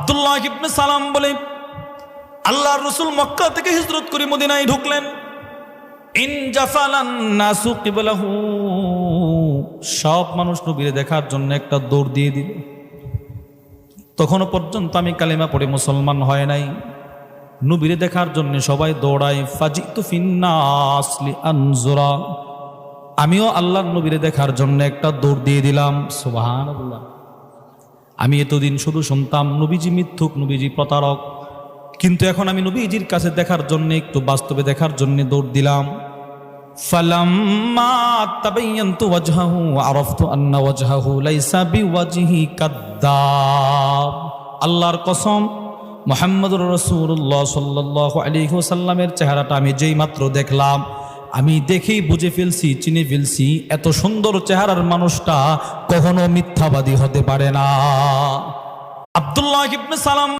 আব্দুল্লাহ ইবনে সালাম বলে আল্লাহর রাসূল মক্কা থেকে হিজরত করে মদিনায় ঢুকলেন। ইন জাফালান নাসু কিবলাহু, সব মানুষ নবীরে দেখার জন্য একটা দৌড় দিয়ে দিল। তখনও পর্যন্ত আমি কালেমা পড়ে মুসলমান হয় নাই, নবীরে দেখার জন্য সবাই দৌড়ায়। ফাজিতু ফিন্নাস লিআনজুরা, আমিও আল্লাহর নবীরে দেখার জন্য একটা দৌড় দিয়ে দিলাম। সুবহানাল্লাহ। আমি এতদিন শুধু শুনতাম নবীজি মিথ্যুক, নবীজি প্রতারক, কিন্তু এখন আমি নবীজির কাছে দেখার জন্য, একটু বাস্তবে দেখার জন্য দৌড় দিলাম। ফালাম্মা তাবায়্যানতু ওয়াজহাহু আরাফতু আন্না ওয়াজহাহু লাইসা বিওয়াজহি কাদ্দাব। আল্লাহর কসম, মুহাম্মদুর রাসূলুল্লাহ সাল্লাল্লাহু আলাইহি ওয়াসাল্লামের চেহারাটা আমি যেই মাত্র দেখলাম, আমি দেখেই বুঝে ফেলছি, চিনে ফেলছি, এত সুন্দর চেহারার মানুষটা কখনো মিথ্যাবাদী হতে পারে না। আব্দুল্লাহ ইবনে সালাম